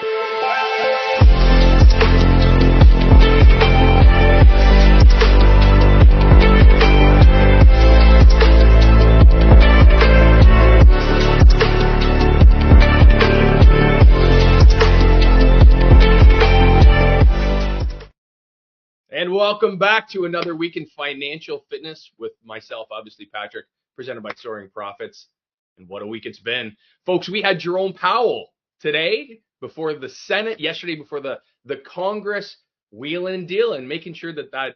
And welcome back to another week in financial fitness with myself, obviously Patrick, presented by Soaring Prophets. And what a week it's been. Folks, we had Jerome Powell today before the Senate, yesterday before the Congress, wheeling and dealing, making sure that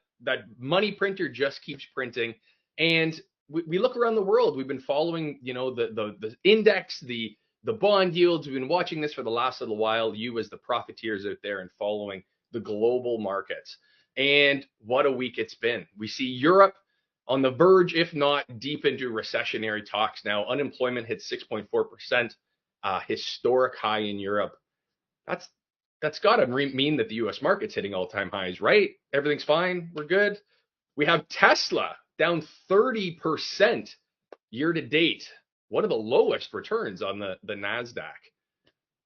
money printer just keeps printing. And we look around the world. We've been following, the index, the bond yields. We've been watching this for the last little while, you as the profiteers out there and following the global markets. And what a week it's been. We see Europe on the verge, if not deep into recessionary talks now. Unemployment hit 6.4%, historic high in Europe. That's got to mean that the U.S. market's hitting all-time highs, right? Everything's fine. We're good. We have Tesla down 30% year to date. One of the lowest returns on the NASDAQ.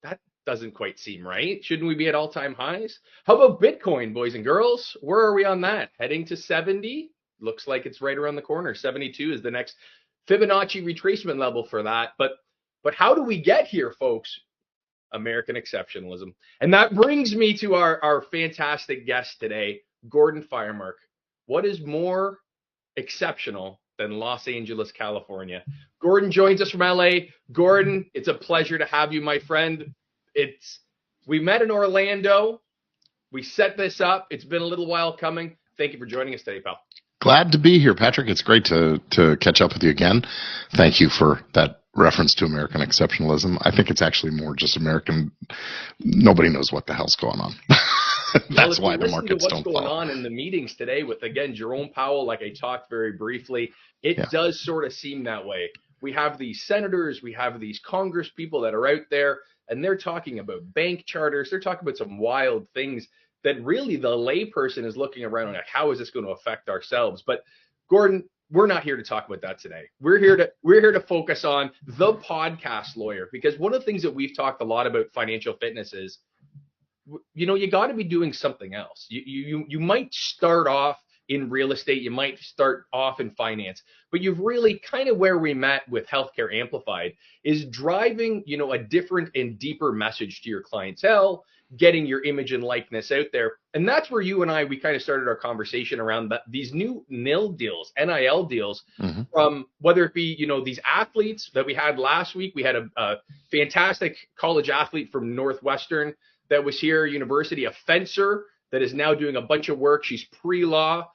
That doesn't quite seem right. Shouldn't we be at all-time highs? How about Bitcoin, boys and girls? Where are we on that? Heading to 70? Looks like it's right around the corner. 72 is the next Fibonacci retracement level for that. But how do we get here, folks? American exceptionalism. And that brings me to our fantastic guest today, Gordon Firemark. What is more exceptional than Los Angeles, California? Gordon joins us from LA. Gordon, it's a pleasure to have you, my friend. We met in Orlando. We set this up. It's been a little while coming. Thank you for joining us today, pal. Glad to be here, Patrick. It's great to catch up with you again. Thank you for that reference to American exceptionalism. I think it's actually more just American. Nobody knows what the hell's going on. That's why the markets don't follow. What's going on in the meetings today with, again, Jerome Powell, like I talked very briefly, it does sort of seem that way. We have these senators, we have these Congress people that are out there, and they're talking about bank charters. They're talking about some wild things that really the layperson is looking around like, how is this going to affect ourselves? But Gordon, we're not here to talk about that today. We're here to focus on the podcast lawyer, because one of the things that we've talked a lot about financial fitness is, you got to be doing something else. You might start off in real estate, you might start off in finance, but you've really kind of where we met with Healthcare Amplified is driving, a different and deeper message to your clientele, getting your image and likeness out there. And that's where you and we kind of started our conversation around these new NIL deals, NIL deals, from whether it be, these athletes that we had last week. We had a fantastic college athlete from Northwestern that was here, university, a fencer that is now doing a bunch of work. She's pre-law.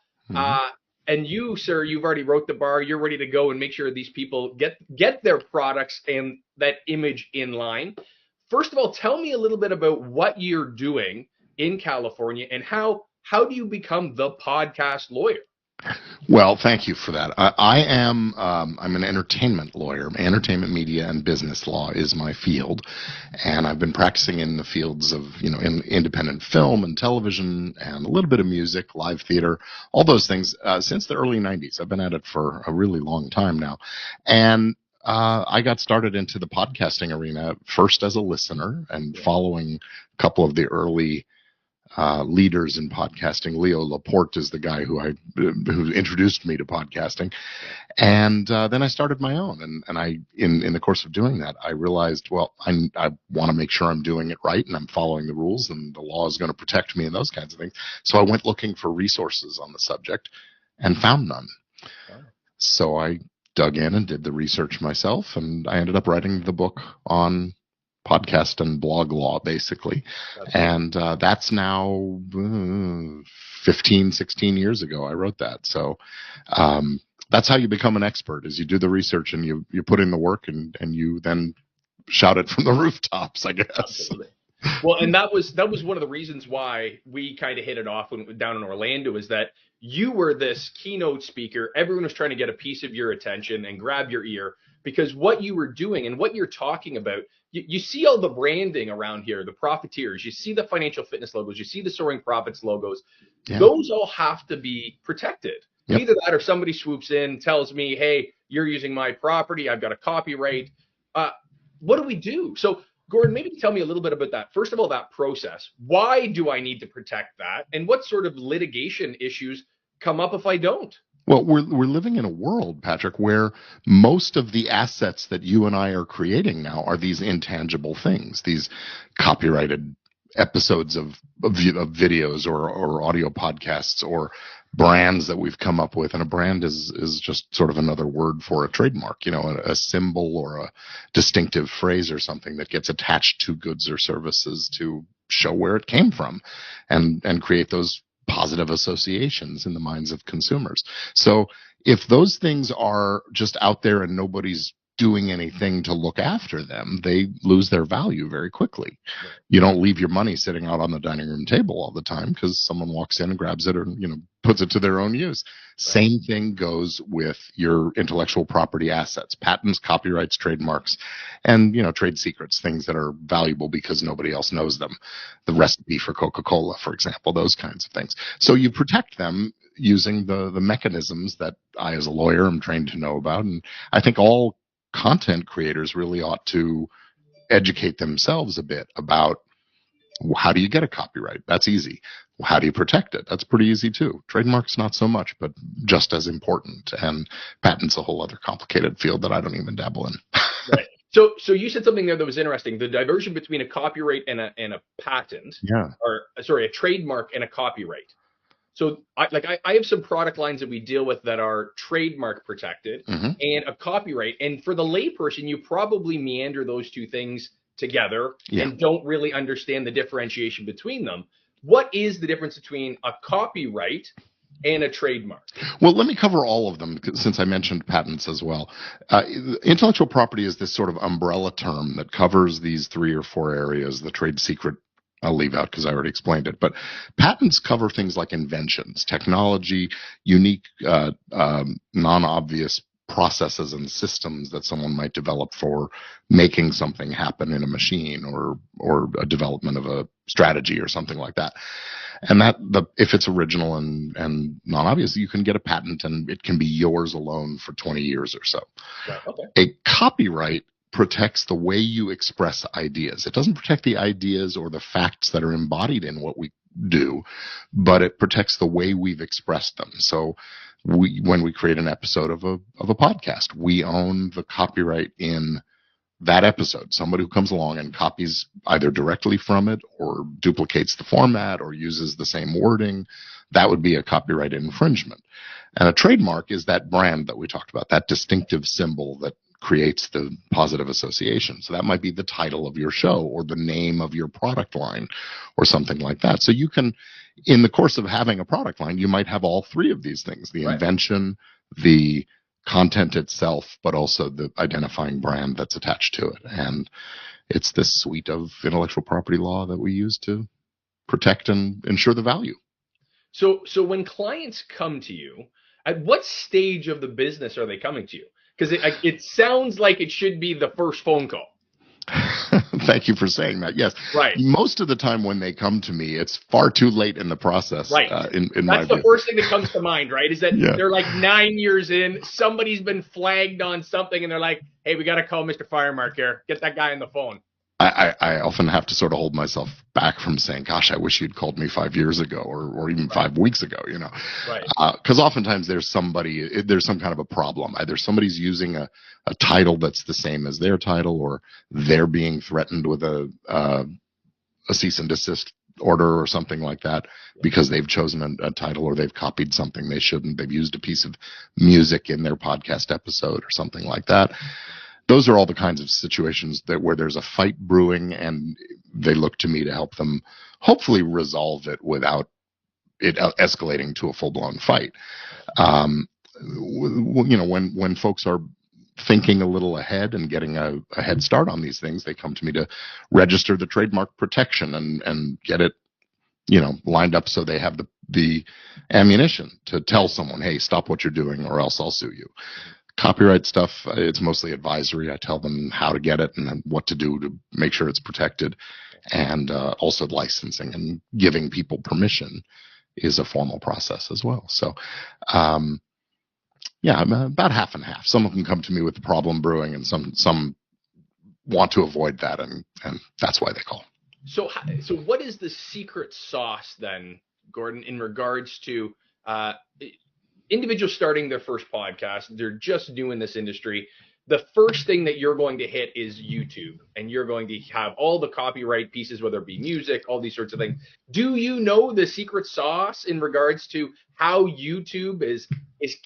And you, sir, you've already wrote the bar. You're ready to go and make sure these people get their products and that image in line. First of all, tell me a little bit about what you're doing in California and how do you become the podcast lawyer? Well, thank you for that. I'm an entertainment lawyer. Entertainment, media, and business law is my field, and I've been practicing in the fields of in independent film and television and a little bit of music, live theater, all those things since the early 90s. I've been at it for a really long time now, and I got started into the podcasting arena first as a listener and following a couple of the early leaders in podcasting. Leo Laporte is the guy who introduced me to podcasting, and then I started my own. And I in the course of doing that, I realized, well, I want to make sure I'm doing it right and I'm following the rules and the law is going to protect me and those kinds of things. So I went looking for resources on the subject and found none. So I dug in and did the research myself, and I ended up writing the book on podcast and blog law, basically. And that's now 15, 16 years ago I wrote that. So that's how you become an expert, is you do the research and you put in the work and you then shout it from the rooftops, I guess. Absolutely. Well, and that was one of the reasons why we kind of hit it off when down in Orlando, is that you were this keynote speaker. Everyone was trying to get a piece of your attention and grab your ear, because what you were doing and what you're talking about, you see all the branding around here, the profiteers, you see the financial fitness logos, you see the Soaring Prophets logos. Yeah. Those all have to be protected. Yep. Either that or somebody swoops in, tells me, hey, you're using my property, I've got a copyright. What do we do? So Gordon, maybe tell me a little bit about that. First of all, that process. Why do I need to protect that? And what sort of litigation issues come up if I don't? Well, we're living in a world, Patrick, where most of the assets that you and I are creating now are these intangible things, these copyrighted episodes of videos or audio podcasts or brands that we've come up with. And a brand is just sort of another word for a trademark, a symbol or a distinctive phrase or something that gets attached to goods or services to show where it came from and create those positive associations in the minds of consumers. So if those things are just out there and nobody's doing anything to look after them, they lose their value very quickly. Right. You don't leave your money sitting out on the dining room table all the time because someone walks in and grabs it or puts it to their own use. Right. Same thing goes with your intellectual property assets, patents, copyrights, trademarks, and trade secrets, things that are valuable because nobody else knows them. The recipe for Coca-Cola, for example, those kinds of things. So you protect them using the mechanisms that I, as a lawyer, am trained to know about, and I think all content creators really ought to educate themselves a bit about how do you get a copyright? That's easy. How do you protect it? That's pretty easy too. Trademarks, not so much, but just as important. And patents, a whole other complicated field that I don't even dabble in. Right. So you said something there that was interesting. The diversion between a copyright and a patent, or sorry, a trademark and a copyright. So I have some product lines that we deal with that are trademark protected and a copyright. And for the layperson, you probably meander those two things together and don't really understand the differentiation between them. What is the difference between a copyright and a trademark? Well, let me cover all of them since I mentioned patents as well. Intellectual property is this sort of umbrella term that covers these 3 or 4 areas. The trade secret I'll leave out because I already explained it. But patents cover things like inventions, technology, unique, non-obvious processes and systems that someone might develop for making something happen in a machine or a development of a strategy or something like that. And if it's original and non-obvious, you can get a patent and it can be yours alone for 20 years or so. Right, okay. A copyright protects the way you express ideas. It doesn't protect the ideas or the facts that are embodied in what we do, but it protects the way we've expressed them. So when we create an episode of a podcast, we own the copyright in that episode. Somebody who comes along and copies either directly from it or duplicates the format or uses the same wording, that would be a copyright infringement. And a trademark is that brand that we talked about, that distinctive symbol that creates the positive association. So that might be the title of your show or the name of your product line or something like that. So you can, in the course of having a product line, you might have all 3 of these things, the invention, the content itself, but also the identifying brand that's attached to it. And it's this suite of intellectual property law that we use to protect and ensure the value. So when clients come to you, at what stage of the business are they coming to you? Because it sounds like it should be the first phone call. Thank you for saying that. Yes. Right. Most of the time when they come to me, it's far too late in the process. Right. That's the first thing that comes to mind, right? Is that they're like 9 years in, somebody's been flagged on something, and they're like, hey, we got to call Mr. Firemark here. Get that guy on the phone. I often have to sort of hold myself back from saying, gosh, I wish you'd called me 5 years ago or even 5 weeks ago, Right. Because oftentimes there's some kind of a problem. Either somebody's using a title that's the same as their title, or they're being threatened with a cease and desist order or something like that because they've chosen a title or they've copied something they shouldn't. They've used a piece of music in their podcast episode or something like that. Those are all the kinds of situations where there's a fight brewing and they look to me to help them hopefully resolve it without it escalating to a full-blown fight. When folks are thinking a little ahead and getting a head start on these things, they come to me to register the trademark protection and get it, lined up so they have the ammunition to tell someone, hey, stop what you're doing or else I'll sue you. Copyright stuff, it's mostly advisory. I tell them how to get it and what to do to make sure it's protected. And also licensing and giving people permission is a formal process as well. So, I'm about half and half. Some of them come to me with the problem brewing and some want to avoid that, and that's why they call. So what is the secret sauce then, Gordon, in regards to individuals starting their first podcast? They're just new in this industry. The first thing that you're going to hit is YouTube, and you're going to have all the copyright pieces, whether it be music, all these sorts of things. Do you know the secret sauce in regards to how YouTube is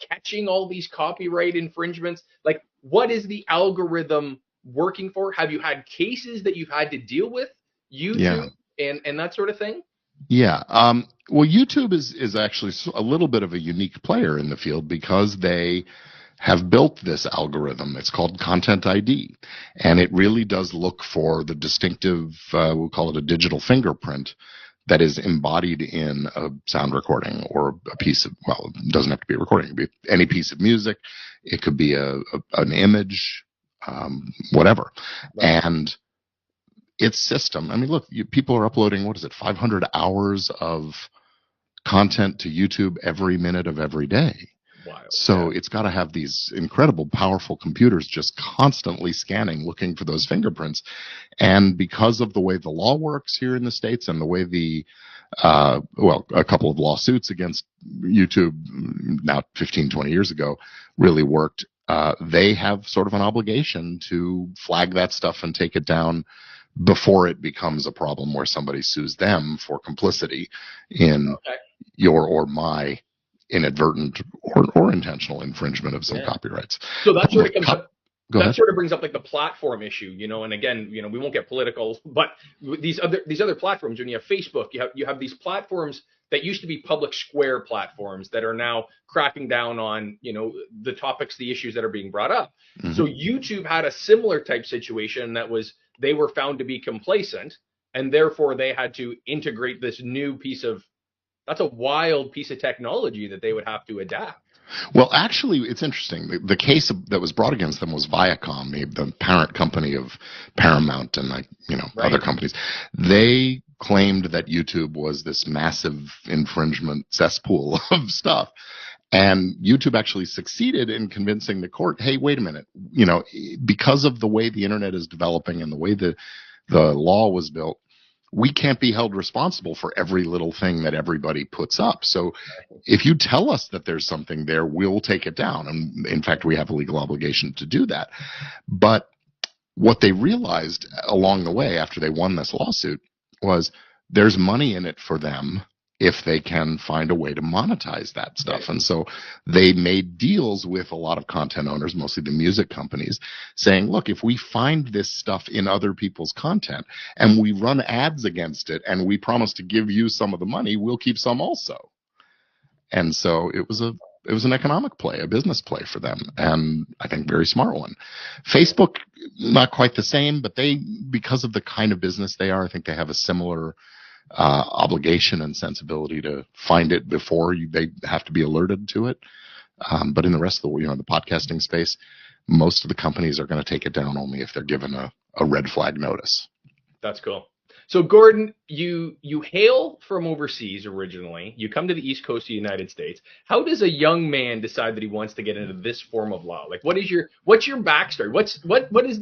catching all these copyright infringements? Like, what is the algorithm working for? Have you had cases that you've had to deal with YouTube and that sort of thing? Yeah. Well, YouTube is actually a little bit of a unique player in the field because they have built this algorithm. It's called Content ID, and it really does look for the distinctive, we'll call it a digital fingerprint, that is embodied in a sound recording or a piece of, well, it doesn't have to be a recording. It could be any piece of music. It could be an image, whatever. Right. And its system, I mean, look, people are uploading, 500 hours of content to YouTube every minute of every day. Wild. So it's got to have these incredible, powerful computers just constantly scanning, looking for those fingerprints. And because of the way the law works here in the States and the way a couple of lawsuits against YouTube now 15, 20 years ago really worked, they have sort of an obligation to flag that stuff and take it down before it becomes a problem where somebody sues them for complicity in your or my inadvertent or intentional infringement of some copyrights. So that sort of comes up. That sort of brings up like the platform issue, and again, we won't get political, but these other platforms, when you have Facebook, you have these platforms that used to be public square platforms that are now cracking down on, the topics, the issues that are being brought up. Mm-hmm. So YouTube had a similar type situation that was, they were found to be complacent, and therefore they had to integrate this new piece of, that's a wild piece of technology that they would have to adapt. Well, actually, it's interesting. The case that was brought against them was Viacom, the parent company of Paramount and other companies. They claimed that YouTube was this massive infringement cesspool of stuff. And YouTube actually succeeded in convincing the court, hey, wait a minute, because of the way the internet is developing and the way the law was built, we can't be held responsible for every little thing that everybody puts up. So if you tell us that there's something there, we'll take it down. And in fact, we have a legal obligation to do that. But what they realized along the way after they won this lawsuit was there's money in it for them if they can find a way to monetize that stuff. Right. And so they made deals with a lot of content owners, mostly the music companies, saying, look, if we find this stuff in other people's content and we run ads against it and we promise to give you some of the money, we'll keep some also. And so it was an economic play, a business play for them, and I think very smart one. Facebook, not quite the same, but because of the kind of business they are, I think they have a similar obligation and sensibility to find it before they have to be alerted to it. But in the rest of the podcasting space, most of the companies are going to take it down only if they're given a red flag notice. That's cool. So Gordon, you hail from overseas originally. You come to the East Coast of the United States. How does a young man decide that he wants to get into this form of law? Like, what's your backstory? What is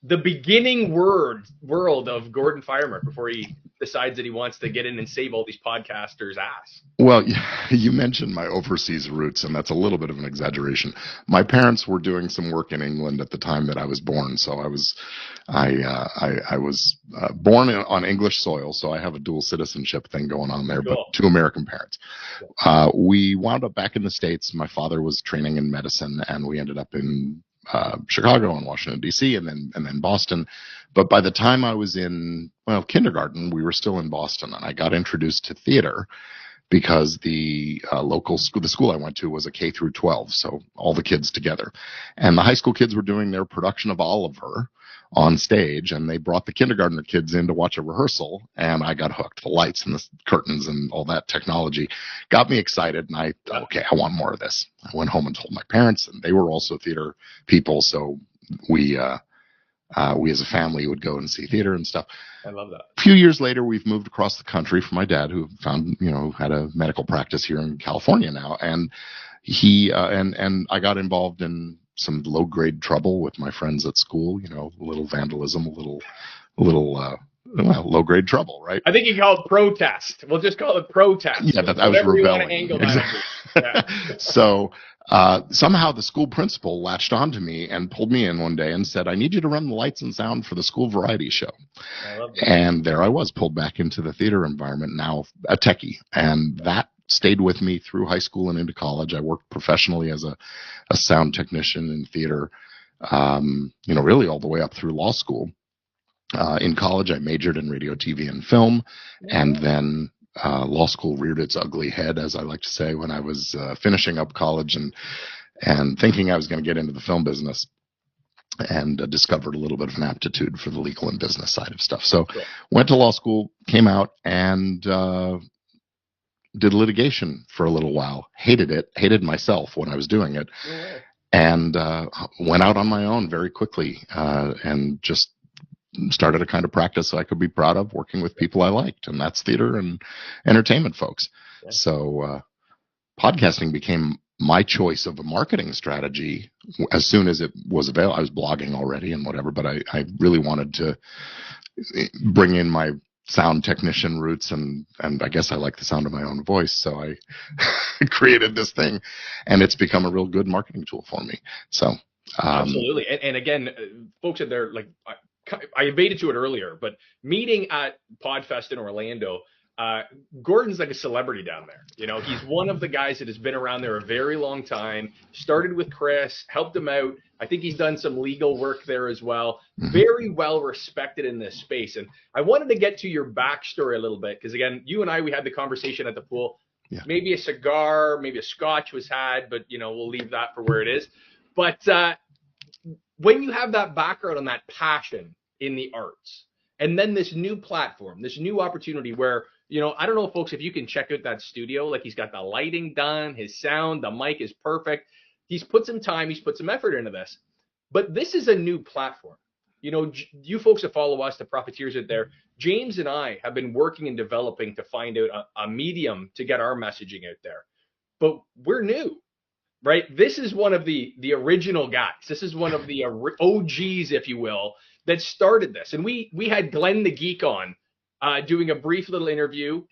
the beginning world of Gordon Firemark before he decides that he wants to get in and save all these podcasters' ass? Well, you mentioned my overseas roots, and that's a little bit of an exaggeration. My parents were doing some work in England at the time that I was born, so I was born on English soil, so I have a dual citizenship thing going on there, cool. But two American parents. We wound up back in the States. My father was training in medicine, and we ended up in Chicago and Washington, D.C., and then Boston. But by the time I was in kindergarten, we were still in Boston, and I got introduced to theater because the local school, the school I went to, was a K through 12, so all the kids together. And the high school kids were doing their production of Oliver on stage, and they brought the kindergartner kids in to watch a rehearsal, and I got hooked. The lights and the curtains and all that technology got me excited, and I thought, okay, I want more of this. I went home and told my parents, and they were also theater people, so we as a family would go and see theater and stuff. I love that. A few years later, we've moved across the country for my dad, who had a medical practice here in California now, and he and I got involved in some low grade trouble with my friends at school. A little vandalism, a little low grade trouble, right? I think you call it protest. We'll just call it protest. Yeah, that I was Whatever rebelling. You want to angle that. Yeah. So somehow the school principal latched onto me and pulled me in one day and said, "I need you to run the lights and sound for the school variety show." I love that. And there I was, pulled back into the theater environment, now a techie. And that stayed with me through high school and into college. I worked professionally as a sound technician in theater, really all the way up through law school. In college, I majored in radio, TV, and film, and then law school reared its ugly head, as I like to say, when I was finishing up college and thinking I was going to get into the film business, and discovered a little bit of an aptitude for the legal and business side of stuff. So went to law school, came out, and did litigation for a little while. Hated myself when I was doing it, and went out on my own very quickly and just started a kind of practice I could be proud of, working with people I liked, and that's theater and entertainment folks. Yeah. So podcasting became my choice of a marketing strategy as soon as it was available. I was blogging already and whatever, but I really wanted to bring in my sound technician roots, and I guess I like the sound of my own voice, so I created this thing, and it's become a real good marketing tool for me. So absolutely. And again, folks out there, like I evaded to it earlier, but meeting at Podfest in Orlando, Gordon's like a celebrity down there. He's one of the guys that has been around there a very long time, started with Chris, helped him out. I think he's done some legal work there as well. Very well respected in this space. And I wanted to get to your backstory a little bit, because again, you and we had the conversation at the pool. Yeah. Maybe a cigar, maybe a scotch was had, but we'll leave that for where it is. But when you have that background and that passion in the arts, and then this new platform, this new opportunity where, I don't know, folks, if you can check out that studio, like he's got the lighting done, his sound, the mic is perfect. He's put some time, he's put some effort into this, but this is a new platform. You folks that follow us, the profiteers out there, James and I have been working and developing to find out a medium to get our messaging out there, but we're new. Right. This is one of the original guys. This is one of the OGs, if you will, that started this. And we had Glenn the Geek on doing a brief little interview.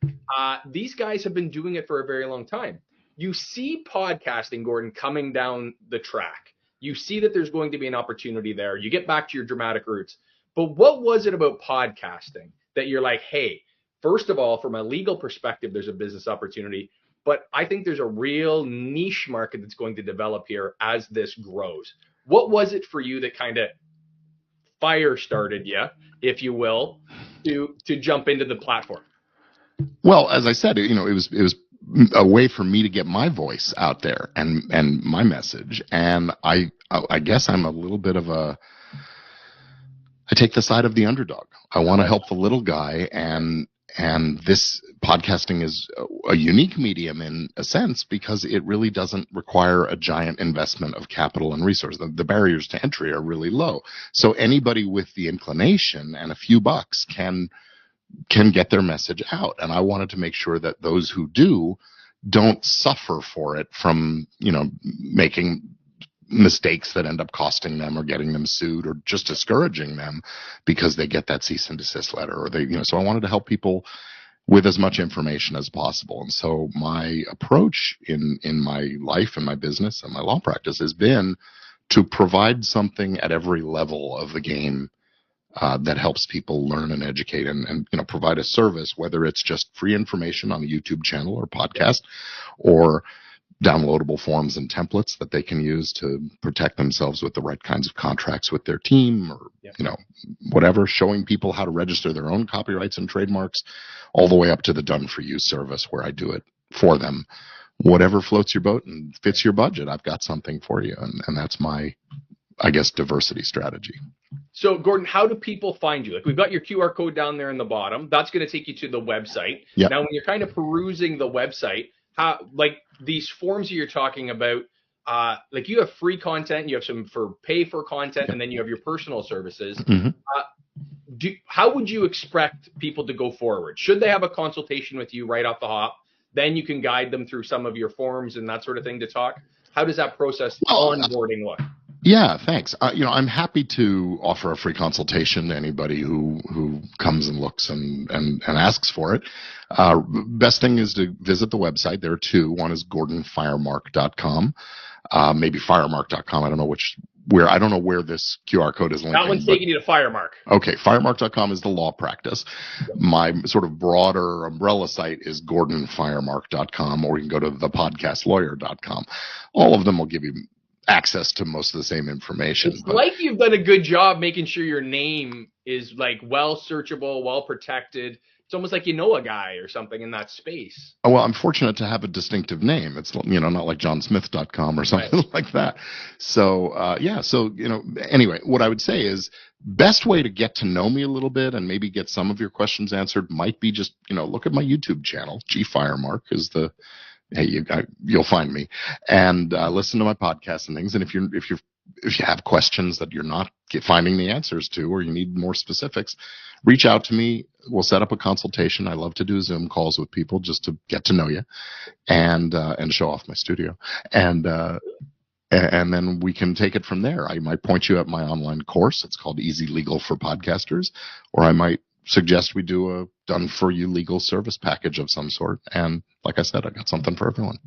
These guys have been doing it for a very long time. You see podcasting, Gordon, coming down the track. You see that there's going to be an opportunity there. You get back to your dramatic roots. But what was it about podcasting that you're like, hey, first of all, from a legal perspective, there's a business opportunity. But I think there's a real niche market that's going to develop here as this grows. What was it for you that kind of fire started you, if you will, to jump into the platform? Well, as I said, it was a way for me to get my voice out there and my message. And I guess I'm a little bit of I take the side of the underdog. I want to help the little guy, and this podcasting is a unique medium in a sense because it really doesn't require a giant investment of capital and resources. The barriers to entry are really low. So anybody with the inclination and a few bucks can get their message out. And I wanted to make sure that those who don't suffer for it from, making mistakes that end up costing them or getting them sued or just discouraging them because they get that cease and desist letter, or so I wanted to help people with as much information as possible. And so my approach in my life and my business and my law practice has been to provide something at every level of the game that helps people learn and educate and provide a service, whether it's just free information on a YouTube channel or podcast, or downloadable forms and templates that they can use to protect themselves with the right kinds of contracts with their team, or whatever, showing people how to register their own copyrights and trademarks, all the way up to the done for you service where I do it for them. Whatever floats your boat and fits your budget, I've got something for you. And that's my, I guess, diversity strategy. So, Gordon, how do people find you? Like, we've got your QR code down there in the bottom. That's going to take you to the website. Yep. Now, when you're kind of perusing the website, how, like these forms you're talking about, like you have free content, you have some for pay for content, yep, and then you have your personal services. Mm-hmm. How would you expect people to go forward? Should they have a consultation with you right off the hop? Then you can guide them through some of your forms and that sort of thing to talk. How does that process onboarding look? Yeah, thanks. I'm happy to offer a free consultation to anybody who comes and looks and asks for it. Best thing is to visit the website. There are two. One is gordonfiremark.com, maybe firemark.com. I don't know I don't know where this QR code is linking. That one's taking you to Firemark. Okay, firemark.com is the law practice. My sort of broader umbrella site is gordonfiremark.com, or you can go to thepodcastlawyer.com. All of them will give you access to most of the same information. It's like you've done a good job making sure your name is like well searchable, well protected. It's almost like you know a guy or something in that space. Well, I'm fortunate to have a distinctive name. It's, not like johnsmith.com or something like that. So, anyway, what I would say is best way to get to know me a little bit and maybe get some of your questions answered might be just, look at my YouTube channel. G Firemark is you'll find me, and listen to my podcast and things. And if you have questions that you're not finding the answers to, or you need more specifics, reach out to me. We'll set up a consultation. I love to do Zoom calls with people just to get to know you and show off my studio. And then we can take it from there. I might point you at my online course. It's called Easy Legal for Podcasters, or I might suggest we do a done-for-you legal service package of some sort. And like I said, I got something for everyone.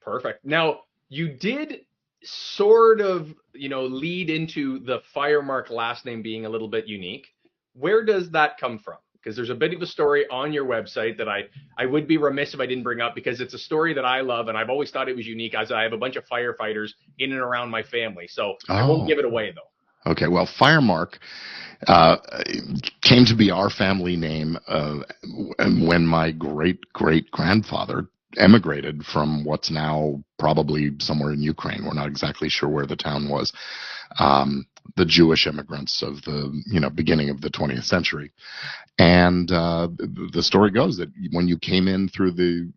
Perfect. Now, you did sort of, lead into the Firemark last name being a little bit unique. Where does that come from? Because there's a bit of a story on your website that I would be remiss if I didn't bring up, because it's a story that I love and I've always thought it was unique, as I have a bunch of firefighters in and around my family. So I won't give it away, though. Okay, well, Firemark came to be our family name when my great-great-grandfather emigrated from what's now probably somewhere in Ukraine. We're not exactly sure where the town was. The Jewish immigrants of the beginning of the 20th century. And the story goes that when you came in through the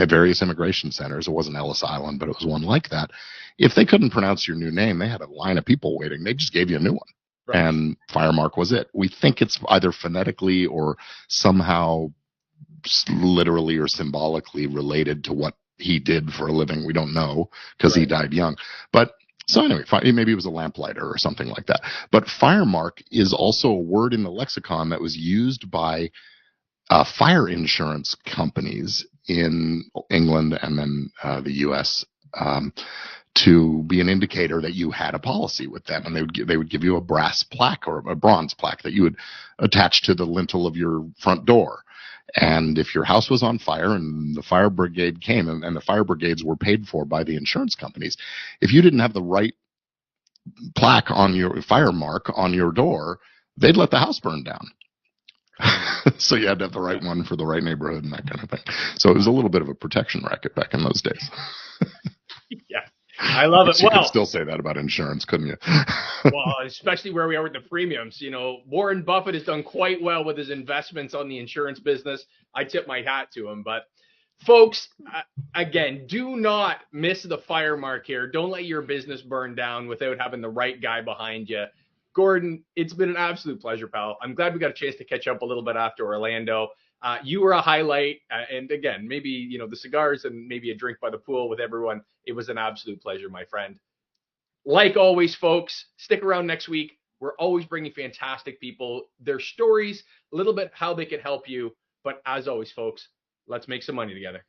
various immigration centers, it wasn't Ellis Island, but it was one like that. If they couldn't pronounce your new name, they had a line of people waiting. They just gave you a new one. Right. And Firemark was it. We think it's either phonetically or somehow literally or symbolically related to what he did for a living. We don't know, because he died young. But so anyway, maybe it was a lamplighter or something like that. But Firemark is also a word in the lexicon that was used by fire insurance companies in England and then the U.S. To be an indicator that you had a policy with them, and they would give you a brass plaque or a bronze plaque that you would attach to the lintel of your front door. And if your house was on fire and the fire brigade came, and the fire brigades were paid for by the insurance companies, if you didn't have the right plaque on your Firemark on your door, they'd let the house burn down. So you had to have the right one for the right neighborhood and that kind of thing. So it was a little bit of a protection racket back in those days. Yeah. I love it. You could still say that about insurance, couldn't you? Well, especially where we are with the premiums. Warren Buffett has done quite well with his investments on the insurance business. I tip my hat to him. But folks, again, do not miss the Firemark here. Don't let your business burn down without having the right guy behind you. Gordon, it's been an absolute pleasure, pal. I'm glad we got a chance to catch up a little bit after Orlando. You were a highlight. And again, maybe, the cigars and maybe a drink by the pool with everyone. It was an absolute pleasure, my friend. Like always, folks, stick around next week. We're always bringing fantastic people, their stories, a little bit how they could help you. But as always, folks, let's make some money together.